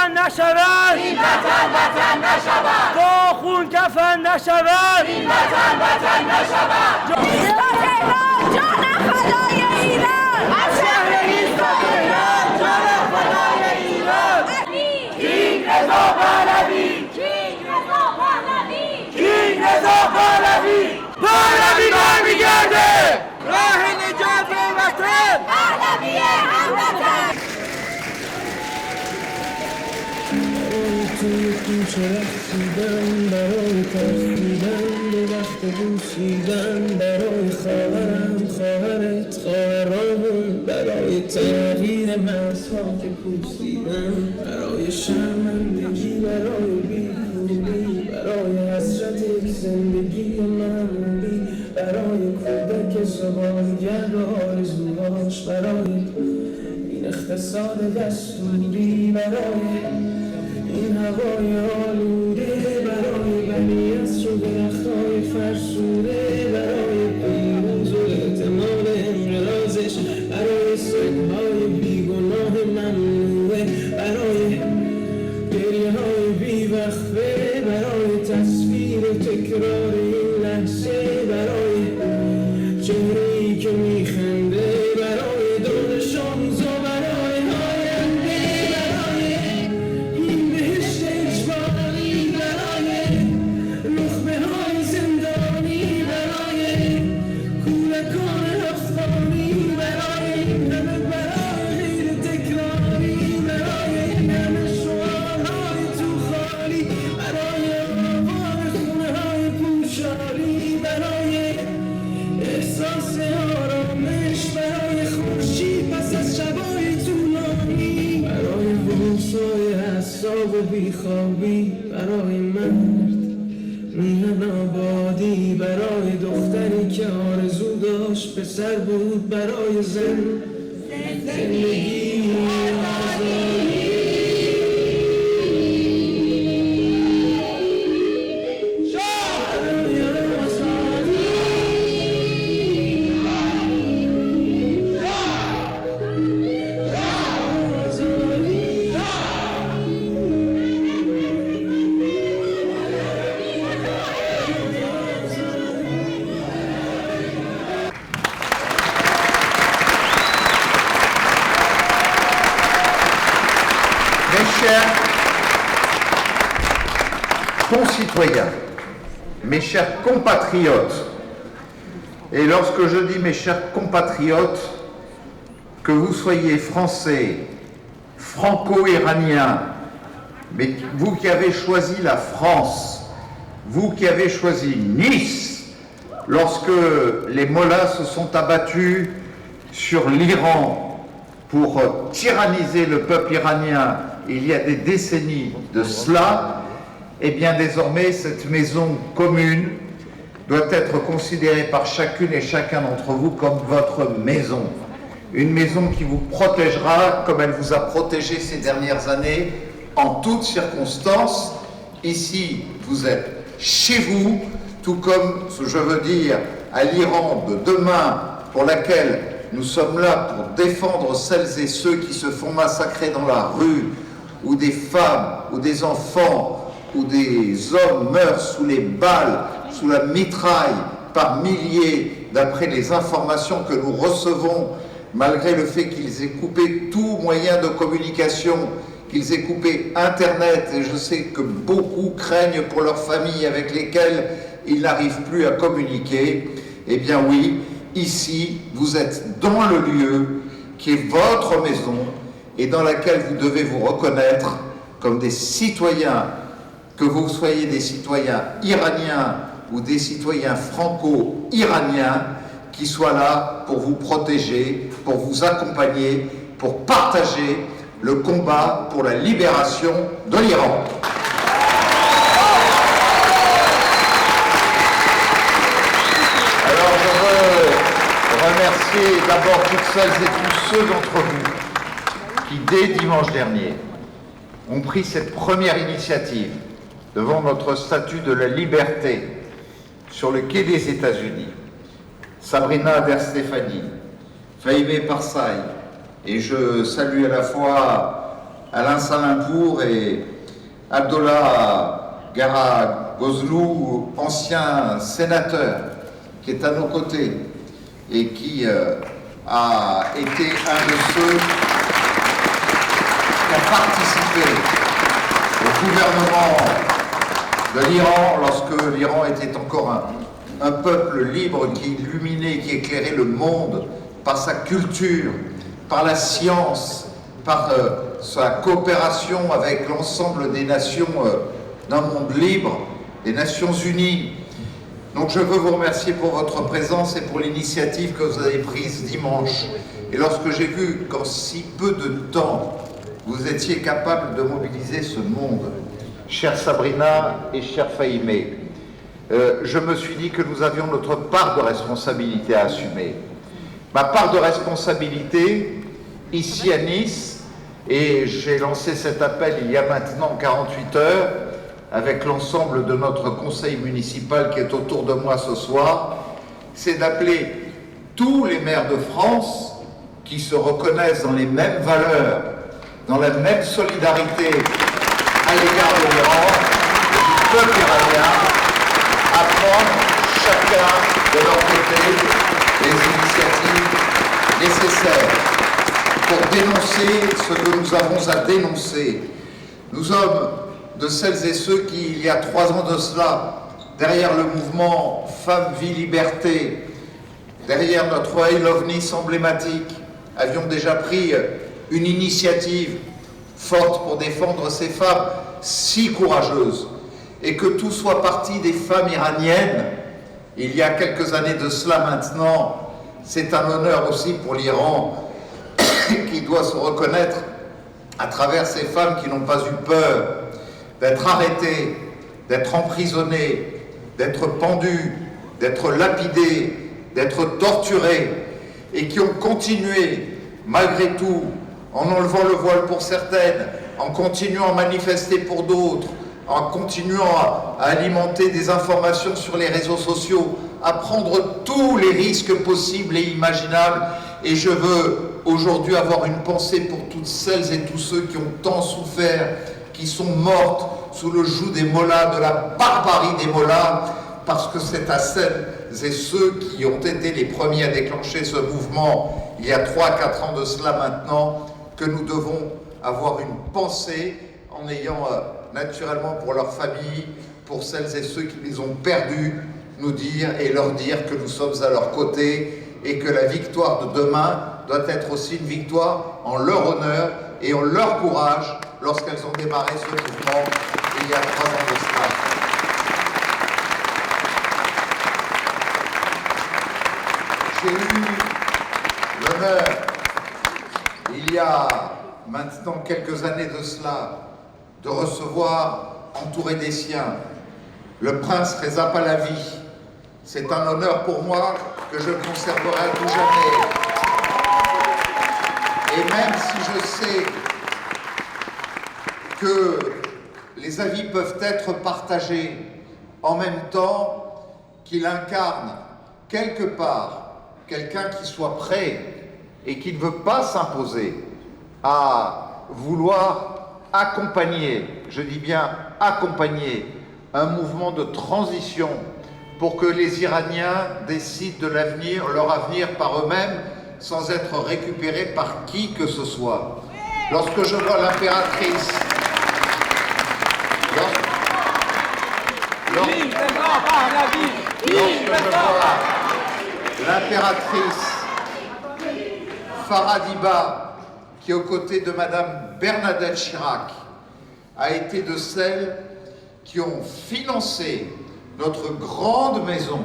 وطن نشود، این وطن نشود، با خون کفن نشود، این وطن نشود. ایستگاه تهران جان فدای ایران، از شهر ایستگاه تهران جان فدای ایران. کینگ رضا پهلوی، کینگ رضا پهلوی، کینگ رضا پهلوی. پهلوی برمیگرده، راه نجات وطن، پهلوی هموطن. توی کوچه رفتیدن برای ترسیدن به وقت بوسیدن برای خواهرم خواهرت خواهرامون برای تغییر مرزها که پوسیدن برای شرمندگی برای بی‌پولی برای حسرت یک زندگی معمولی برای کودک سوالگر و آرزوهاش برای این اقتصاد دستوری برای این هوای آلوده برای بنی از و درختای فرسوده برای پیروز و احتمال انقراضش برای سگهای بیگناه ممنوعه برای گریه های بیوقفه برای تصویر تکرار این لحظه برای چهره‌ای که میخنده برای دانش آموز و برای آینده برای این بهشت اجباری برای نخبه های زندانی برای کودکان افغانی برای این همه برای غیر تکراری برای این همه شعارهای تو خالی برای آوار خونه های پوشالی برای احساس آرامش برای خورشید پس از شبای طولانی برای بوسای حساب و بیخوابی برای مرد میهن آبادی برای دختری که آرزو داشت پسر بود برای زن زندگی آزادی concitoyens, mes chers compatriotes, et lorsque je dis mes chers compatriotes, que vous soyez français, franco-iraniens, mais vous qui avez choisi la France, vous qui avez choisi Nice, lorsque les mollahs se sont abattus sur l'Iran pour tyranniser le peuple iranien il y a des décennies de cela, eh bien désormais cette maison commune doit être considérée par chacune et chacun d'entre vous comme votre maison. Une maison qui vous protégera comme elle vous a protégé ces dernières années en toutes circonstances. Ici, vous êtes chez vous, tout comme, je veux dire, à l'Iran de demain, pour laquelle nous sommes là pour défendre celles et ceux qui se font massacrer dans la rue, où des femmes, ou des enfants, où des hommes meurent sous les balles, sous la mitraille, par milliers, d'après les informations que nous recevons, malgré le fait qu'ils aient coupé tout moyen de communication, qu'ils aient coupé Internet, et je sais que beaucoup craignent pour leurs familles avec lesquelles ils n'arrivent plus à communiquer. Eh bien oui, ici, vous êtes dans le lieu qui est votre maison et dans laquelle vous devez vous reconnaître comme des citoyens, que vous soyez des citoyens iraniens ou des citoyens franco-iraniens, qui soient là pour vous protéger, pour vous accompagner, pour partager le combat pour la libération de l'Iran. Alors je veux remercier d'abord toutes celles et tous ceux d'entre vous qui, dès dimanche dernier, ont pris cette première initiative devant notre statue de la liberté sur le quai des États-Unis. Sabrina Verstefani, Fahimeh Parsai, et je salue à la fois Alain Salimpour et Abdullah Gara-Gozlou, ancien sénateur, qui est à nos côtés et qui a été un de ceux qui a participé au gouvernement de l'Iran lorsque l'Iran était encore un peuple libre qui illuminait, qui éclairait le monde par sa culture, par la science, par sa coopération avec l'ensemble des nations d'un monde libre, des Nations Unies. Donc je veux vous remercier pour votre présence et pour l'initiative que vous avez prise dimanche. Et lorsque j'ai vu qu'en si peu de temps, vous étiez capable de mobiliser ce monde, chère Sabrina et chère Fahimé, je me suis dit que nous avions notre part de responsabilité à assumer. Ma part de responsabilité, ici à Nice, et j'ai lancé cet appel il y a maintenant 48 heures, avec l'ensemble de notre conseil municipal qui est autour de moi ce soir, c'est d'appeler tous les maires de France qui se reconnaissent dans les mêmes valeurs, dans la même solidarité à l'égard de l'Iran et du peuple iranien, à prendre chacun de leur côté les initiatives nécessaires pour dénoncer ce que nous avons à dénoncer. Nous sommes de celles et ceux qui, il y a 3 ans de cela, derrière le mouvement Femmes, Vie, Liberté, derrière notre I Love Nice emblématique, avions déjà pris une initiative forte pour défendre ces femmes si courageuses, et que tout soit parti des femmes iraniennes. Il y a quelques années de cela maintenant, c'est un honneur aussi pour l'Iran qui doit se reconnaître à travers ces femmes qui n'ont pas eu peur d'être arrêtées, d'être emprisonnées, d'être pendues, d'être lapidées, d'être torturées, et qui ont continué, malgré tout, en enlevant le voile pour certaines, en continuant à manifester pour d'autres, en continuant à alimenter des informations sur les réseaux sociaux, à prendre tous les risques possibles et imaginables. Et je veux aujourd'hui avoir une pensée pour toutes celles et tous ceux qui ont tant souffert, qui sont mortes sous le joug des mollahs, de la barbarie des mollahs, parce que c'est à celles et ceux qui ont été les premiers à déclencher ce mouvement, il y a 3-4 ans de cela maintenant, que nous devons avoir une pensée en ayant naturellement pour leurs familles, pour celles et ceux qui les ont perdus, nous dire et leur dire que nous sommes à leur côté et que la victoire de demain doit être aussi une victoire en leur honneur et en leur courage lorsqu'elles ont démarré ce mouvement il y a 3 ans de cela. J'ai eu l'honneur, il y a maintenant quelques années de cela, de recevoir, entouré des siens, le prince Reza Pahlavi. C'est un honneur pour moi que je conserverai à tout jamais. Et même si je sais que les avis peuvent être partagés, en même temps qu'il incarne quelque part quelqu'un qui soit prêt et qui ne veut pas s'imposer à vouloir accompagner, je dis bien accompagner, un mouvement de transition pour que les Iraniens décident de l'avenir, leur avenir par eux-mêmes, sans être récupérés par qui que ce soit. Lorsque je vois l'impératrice, l'impératrice Faradiba, qui aux côtés de Madame Bernadette Chirac, a été de celles qui ont financé notre grande maison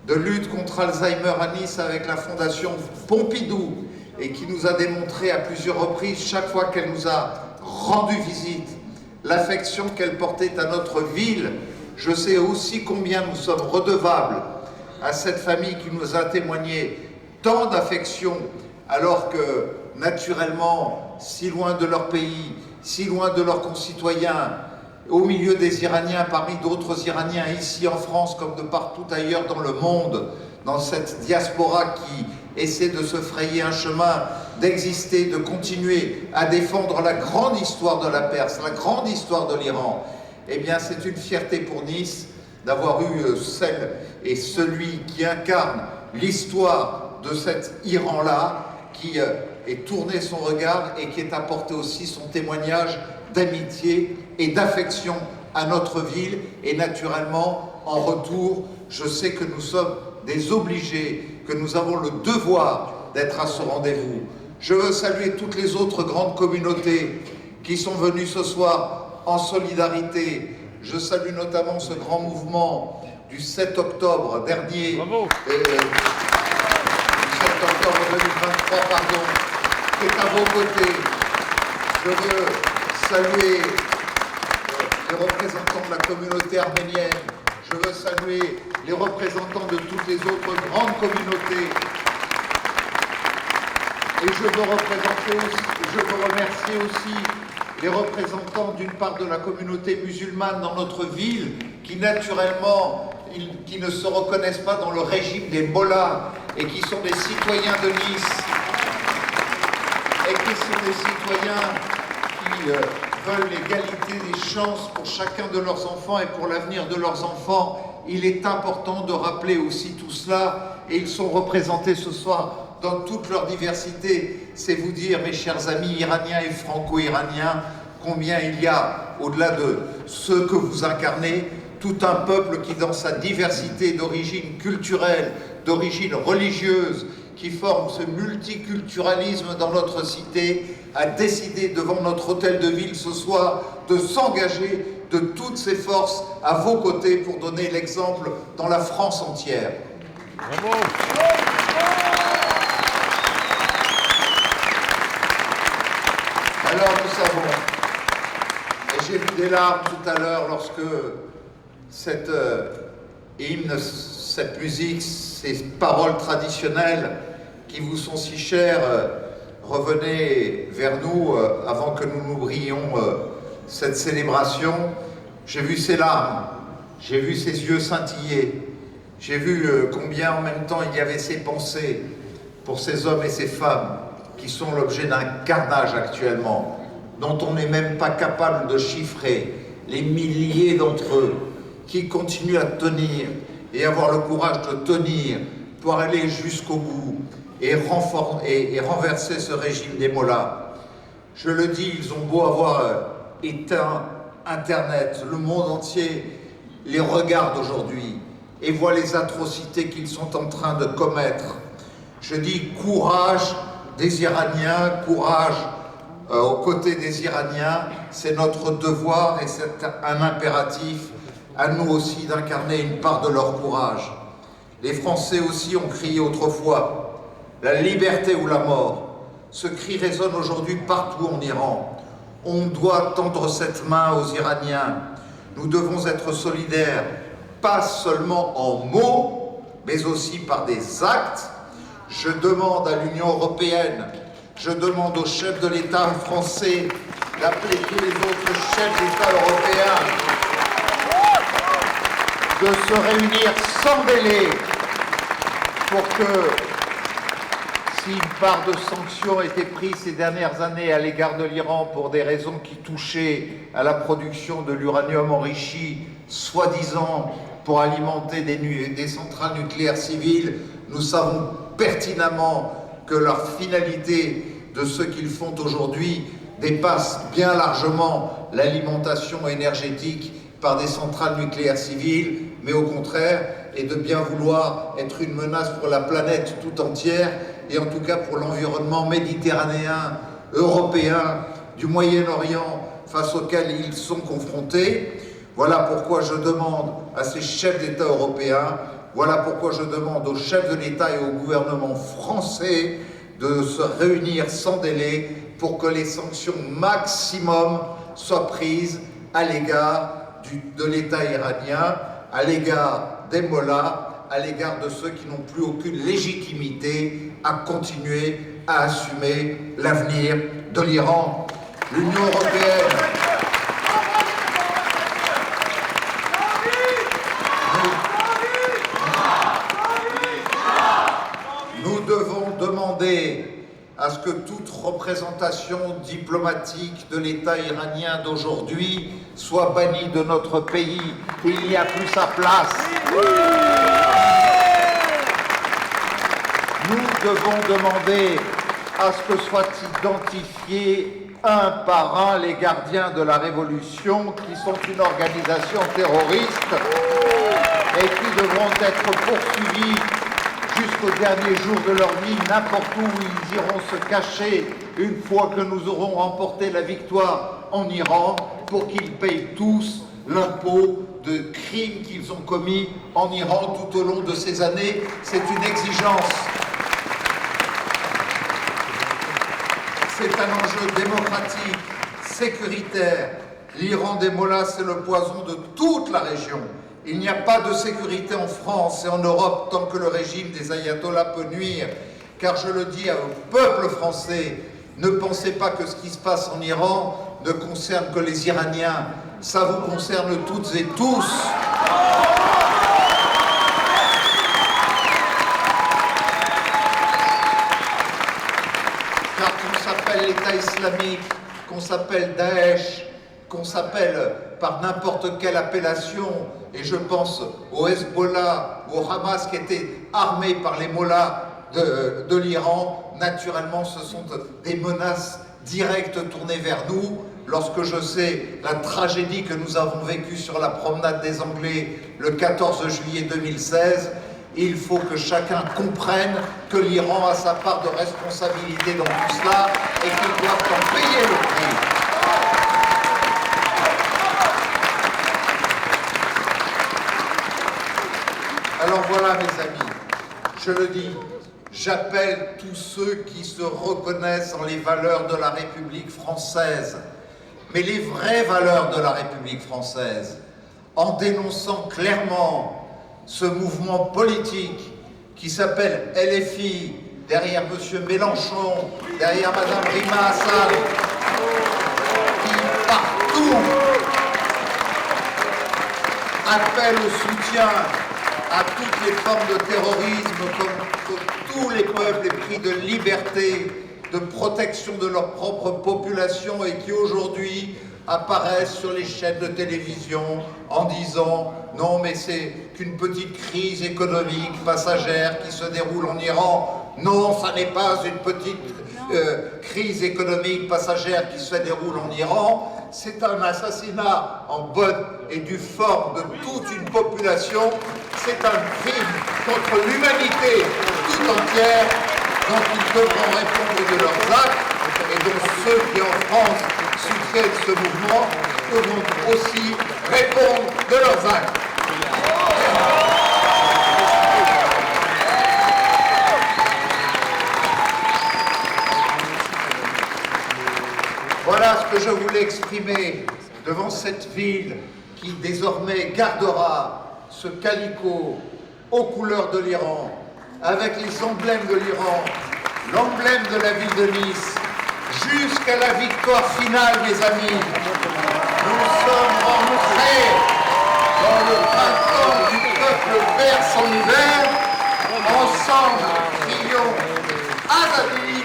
de lutte contre Alzheimer à Nice avec la Fondation Pompidou, et qui nous a démontré à plusieurs reprises, chaque fois qu'elle nous a rendu visite, l'affection qu'elle portait à notre ville. Je sais aussi combien nous sommes redevables à cette famille qui nous a témoigné tant d'affection, alors que, naturellement, si loin de leur pays, si loin de leurs concitoyens, au milieu des Iraniens, parmi d'autres Iraniens, ici en France comme de partout ailleurs dans le monde, dans cette diaspora qui essaie de se frayer un chemin, d'exister, de continuer à défendre la grande histoire de la Perse, la grande histoire de l'Iran, eh bien c'est une fierté pour Nice d'avoir eu celle et celui qui incarne l'histoire de cet Iran-là, qui est tourné son regard et qui est apporté aussi son témoignage d'amitié et d'affection à notre ville. Et naturellement, en retour, je sais que nous sommes des obligés, que nous avons le devoir d'être à ce rendez-vous. Je veux saluer toutes les autres grandes communautés qui sont venues ce soir en solidarité. Je salue notamment ce grand mouvement du 7 octobre dernier, du 7 octobre 2023, pardon, qui est à vos côtés. Je veux saluer les représentants de la communauté arménienne. Je veux saluer les représentants de toutes les autres grandes communautés. Et je veux remercier aussi les représentants d'une part de la communauté musulmane dans notre ville, qui naturellement, qui ne se reconnaissent pas dans le régime des mollahs et qui sont des citoyens de Nice, et qui sont des citoyens qui veulent l'égalité des chances pour chacun de leurs enfants et pour l'avenir de leurs enfants. Il est important de rappeler aussi tout cela, et ils sont représentés ce soir dans toute leur diversité. C'est vous dire, mes chers amis iraniens et franco-iraniens, combien il y a, au-delà de ce que vous incarnez, tout un peuple qui, dans sa diversité d'origine culturelle, d'origine religieuse, qui forme ce multiculturalisme dans notre cité, a décidé devant notre hôtel de ville ce soir de s'engager de toutes ses forces à vos côtés pour donner l'exemple dans la France entière. Bravo. Alors nous savons, et j'ai vu des larmes tout à l'heure lorsque cette hymne, cette musique, ces paroles traditionnelles qui vous sont si chères revenaient vers nous avant que nous n'ouvrions cette célébration. J'ai vu ces larmes, j'ai vu ces yeux scintiller, j'ai vu combien en même temps il y avait ces pensées pour ces hommes et ces femmes qui sont l'objet d'un carnage actuellement, dont on n'est même pas capable de chiffrer les milliers d'entre eux qui continuent à tenir et avoir le courage de tenir pour aller jusqu'au bout et renverser ce régime des mollahs. Je le dis, ils ont beau avoir éteint Internet, le monde entier les regarde aujourd'hui et voit les atrocités qu'ils sont en train de commettre. Je dis courage des Iraniens, courage aux côtés des Iraniens, c'est notre devoir et c'est un impératif à nous aussi d'incarner une part de leur courage. Les Français aussi ont crié autrefois la liberté ou la mort. Ce cri résonne aujourd'hui partout en Iran. On doit tendre cette main aux Iraniens. Nous devons être solidaires, pas seulement en mots, mais aussi par des actes. Je demande à l'Union européenne, je demande aux chefs de l'État français d'appeler tous les autres chefs d'État européens de se réunir sans délai pour que, si une part de sanctions a été prise ces dernières années à l'égard de l'Iran pour des raisons qui touchaient à la production de l'uranium enrichi, soi-disant pour alimenter des centrales nucléaires civiles, nous savons pertinemment que leur finalité de ce qu'ils font aujourd'hui dépasse bien largement l'alimentation énergétique par des centrales nucléaires civiles, mais au contraire est de bien vouloir être une menace pour la planète tout entière et en tout cas pour l'environnement méditerranéen, européen, du Moyen-Orient face auquel ils sont confrontés. Voilà pourquoi je demande à ces chefs d'État européens, voilà pourquoi je demande aux chefs de l'État et au gouvernement français de se réunir sans délai pour que les sanctions maximum soient prises à l'égard de l'État iranien, à l'égard des mollahs, à l'égard de ceux qui n'ont plus aucune légitimité à continuer à assumer l'avenir de l'Iran. L'Union européenne nous devons demandé à ce que toute représentation diplomatique de l'État iranien d'aujourd'hui soit bannie de notre pays. Il n'y a plus sa place. Nous devons demander à ce que soient identifiés un par un les gardiens de la Révolution, qui sont une organisation terroriste et qui devront être poursuivis jusqu'au dernier jour de leur vie, n'importe où ils iront se cacher une fois que nous aurons remporté la victoire en Iran, pour qu'ils payent tous l'impôt de crimes qu'ils ont commis en Iran tout au long de ces années. C'est une exigence. C'est un enjeu démocratique, sécuritaire. L'Iran des mollahs, c'est le poison de toute la région. Il n'y a pas de sécurité en France et en Europe tant que le régime des ayatollahs peut nuire. Car je le dis au peuple français, ne pensez pas que ce qui se passe en Iran ne concerne que les Iraniens. Ça vous concerne toutes et tous. Car qu'on s'appelle l'État islamique, qu'on s'appelle Daesh, qu'on s'appelle par n'importe quelle appellation, et je pense au Hezbollah ou au Hamas qui étaient armés par les mollahs de l'Iran, naturellement ce sont des menaces directes tournées vers nous. Lorsque je sais la tragédie que nous avons vécue sur la promenade des Anglais le 14 juillet 2016, il faut que chacun comprenne que l'Iran a sa part de responsabilité dans tout cela et qu'il doit en payer le prix. Alors voilà mes amis, je le dis, j'appelle tous ceux qui se reconnaissent en les valeurs de la République française, mais les vraies valeurs de la République française, en dénonçant clairement ce mouvement politique qui s'appelle LFI, derrière M. Mélenchon, derrière Mme Rima Hassan, qui partout appelle au soutien à toutes les formes de terrorisme, comme tous les peuples épris de liberté, de protection de leur propre population, et qui aujourd'hui apparaissent sur les chaînes de télévision en disant « Non, mais c'est qu'une petite crise économique passagère qui se déroule en Iran. » Non, ça n'est pas une petite crise économique passagère qui se déroule en Iran. C'est un assassinat en bonne et due forme de toute une population. C'est un crime contre l'humanité tout entière dont ils devront répondre de leurs actes et dont ceux qui en France soutiennent ce mouvement devront aussi répondre de leurs actes. Voilà ce que je voulais exprimer devant cette ville qui désormais gardera ce calicot aux couleurs de l'Iran, avec les emblèmes de l'Iran, l'emblème de la ville de Nice, jusqu'à la victoire finale, mes amis. Nous sommes rentrés dans le printemps du peuple perse en hiver. Ensemble, crions Azadi,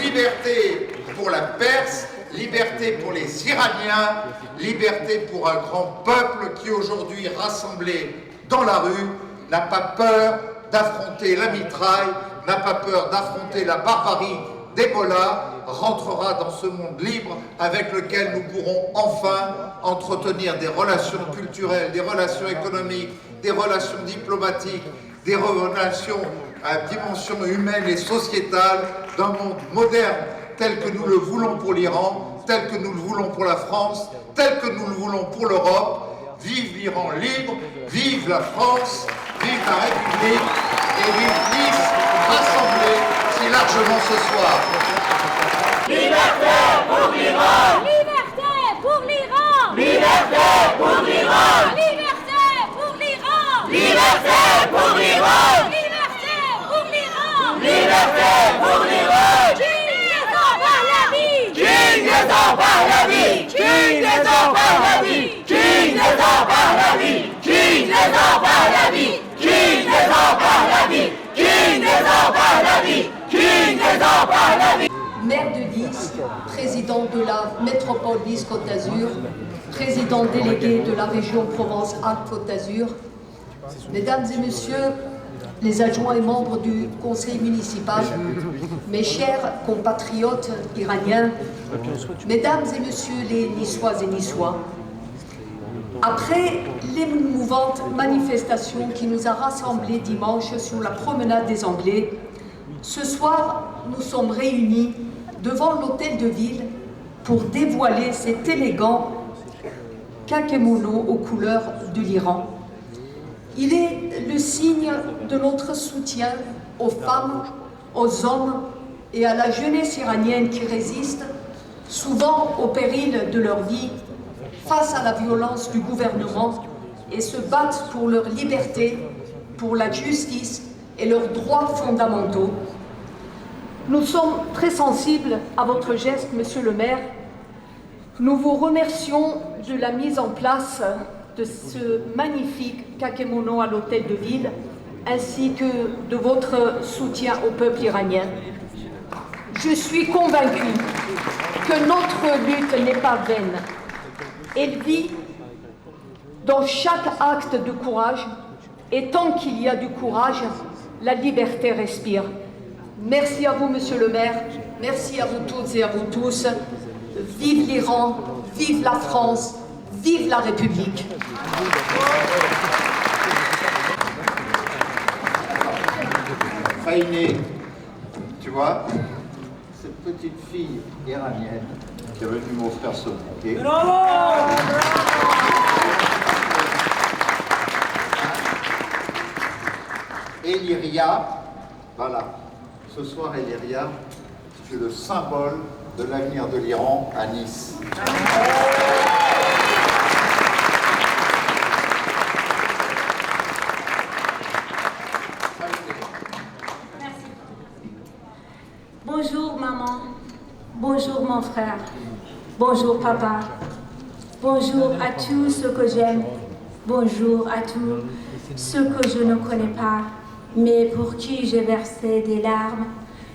liberté pour la Perse, liberté pour les Iraniens, liberté pour un grand peuple qui aujourd'hui, rassemblé dans la rue, n'a pas peur d'affronter la mitraille, n'a pas peur d'affronter la barbarie des mollahs, rentrera dans ce monde libre avec lequel nous pourrons enfin entretenir des relations culturelles, des relations économiques, des relations diplomatiques, des relations à dimension humaine et sociétale d'un monde moderne tel que nous le voulons pour l'Iran, tel que nous le voulons pour la France, tel que nous le voulons pour l'Europe. Vive l'Iran libre, vive la France, vive la République et vive Nice rassemblés si largement ce soir. Liberté pour l'Iran! Liberté pour l'Iran! Liberté pour l'Iran! Liberté pour l'Iran! Liberté pour l'Iran! Liberté pour l'Iran! Liberté pour l'Iran! King Reza Pahlavi! King Reza Pahlavi! King Reza Pahlavi! King Reza Pahlavi! King Reza Pahlavi! King Reza Pahlavi! King Reza Pahlavi! Maire de Nice, président de la métropole Nice-Côte d'Azur, président délégué de la région Provence-Alpes-Côte d'Azur, mesdames et messieurs les adjoints et membres du conseil municipal, mes chers compatriotes iraniens, mesdames et messieurs les Niçoises et Niçois, après l'émouvante manifestation qui nous a rassemblés dimanche sur la promenade des Anglais, ce soir, nous sommes réunis devant l'hôtel de ville pour dévoiler cet élégant kakémono aux couleurs de l'Iran. Il est le signe de notre soutien aux femmes, aux hommes et à la jeunesse iranienne qui résiste, souvent au péril de leur vie, face à la violence du gouvernement et se battent pour leur liberté, pour la justice et leurs droits fondamentaux. Nous sommes très sensibles à votre geste, Monsieur le maire. Nous vous remercions de la mise en place de ce magnifique kakémono à l'hôtel de ville, ainsi que de votre soutien au peuple iranien. Je suis convaincue que notre lutte n'est pas vaine. Elle vit dans chaque acte de courage, et tant qu'il y a du courage, la liberté respire. Merci à vous, Monsieur le maire. Merci à vous toutes et à vous tous. Vive l'Iran, vive la France, vive la République. Fainé, tu vois, cette petite fille iranienne qui est venue m'offrir ce bouquet. Eliria, voilà, ce soir Eliria, tu es le symbole de l'avenir de l'Iran à Nice. Bonjour maman, bonjour mon frère, bonjour papa, bonjour à tous ceux que j'aime, bonjour à tous ceux que je ne connais pas, mais pour qui j'ai versé des larmes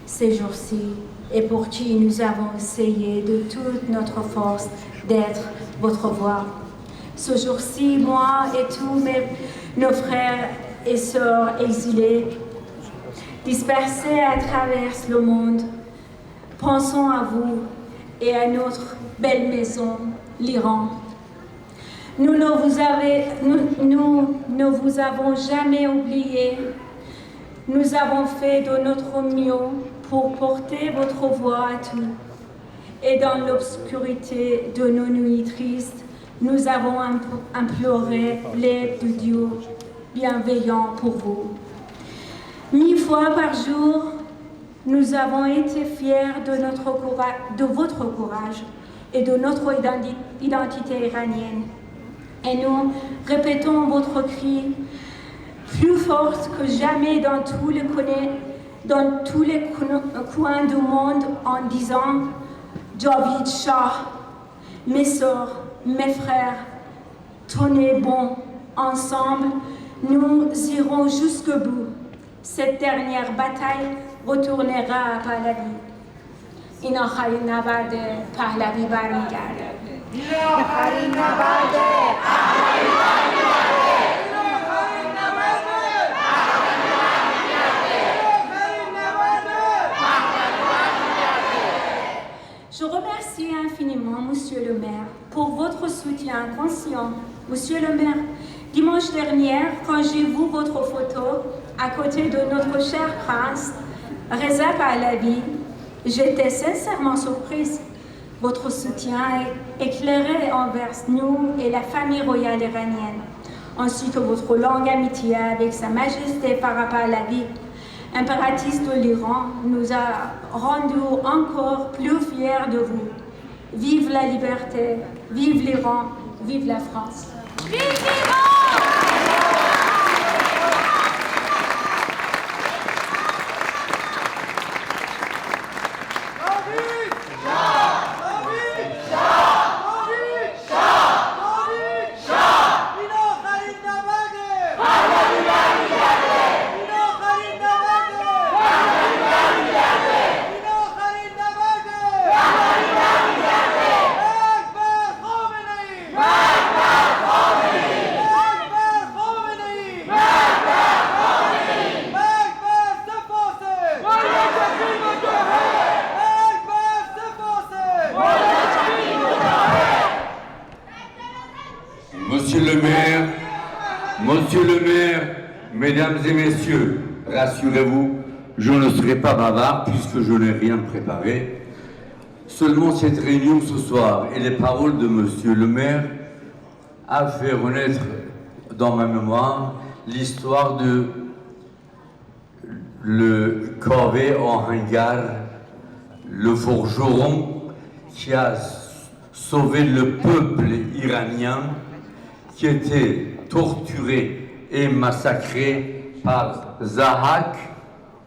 ces jours-ci et pour qui nous avons essayé de toute notre force d'être votre voix. Ce jour-ci, moi et tous nos frères et sœurs exilés, dispersés à travers le monde, pensons à vous et à notre belle maison, l'Iran. Nous ne vous avons jamais oublié. Nous avons fait de notre mieux pour porter votre voix à tous. Et dans l'obscurité de nos nuits tristes, nous avons imploré l'aide de Dieu bienveillant pour vous. 1000 fois par jour, nous avons été fiers de votre courage et de notre identité iranienne. Et nous répétons votre cri plus fort que jamais dans tous les coins du monde en disant « Javid Shah, mes sœurs, mes frères, tenez bon, ensemble, nous irons jusqu'au bout. Cette dernière bataille retournera à Pahlavi. این آخرین نبرد پهلوی برمیگرده. این آخرین نبرد پهلوی برمیگرده. Je remercie infiniment Monsieur le maire pour votre soutien conscient. Monsieur le maire, dimanche dernier, quand j'ai vu votre photo à côté de notre cher prince, Reza Pahlavi, j'étais sincèrement surprise. Votre soutien est éclairé envers nous et la famille royale iranienne, ainsi que votre longue amitié avec Sa Majesté Farah Pahlavi, impératrice de l'Iran, nous a rendus encore plus fiers de vous. Vive la liberté, vive l'Iran, vive la France. Vive l'Iran! Mesdames et messieurs, rassurez-vous, je ne serai pas bavard puisque je n'ai rien préparé. Seulement cette réunion ce soir et les paroles de monsieur le maire a fait renaître dans ma mémoire l'histoire de le corvée en hangar, le forgeron qui a sauvé le peuple iranien qui était torturé et massacré par Zahak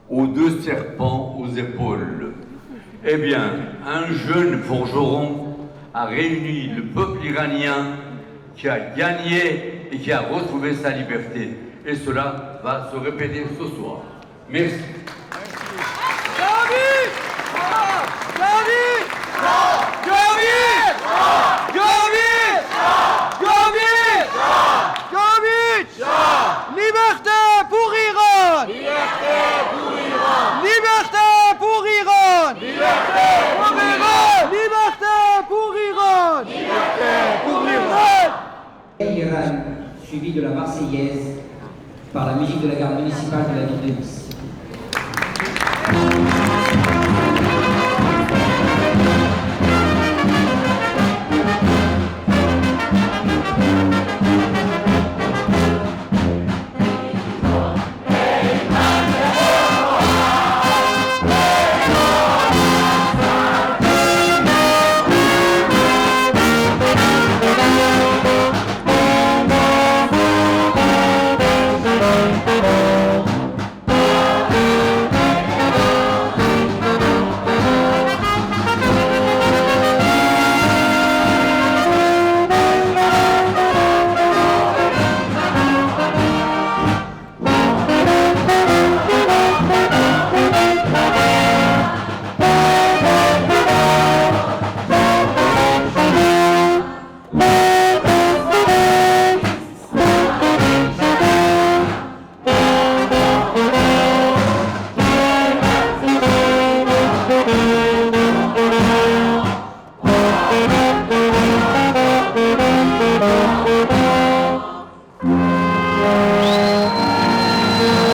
aux 2 serpents aux épaules. Eh bien, un jeune forgeron a réuni le peuple iranien qui a gagné et qui a retrouvé sa liberté. Et cela va se répéter ce soir. Merci. Liberté pour Iran! Liberté pour Iran! Liberté pour Iran! Liberté pour Iran! Liberté pour Iran! Liberté pour Iran! Iran, suivi de la Marseillaise par la musique de la garde municipale de la ville de Nice.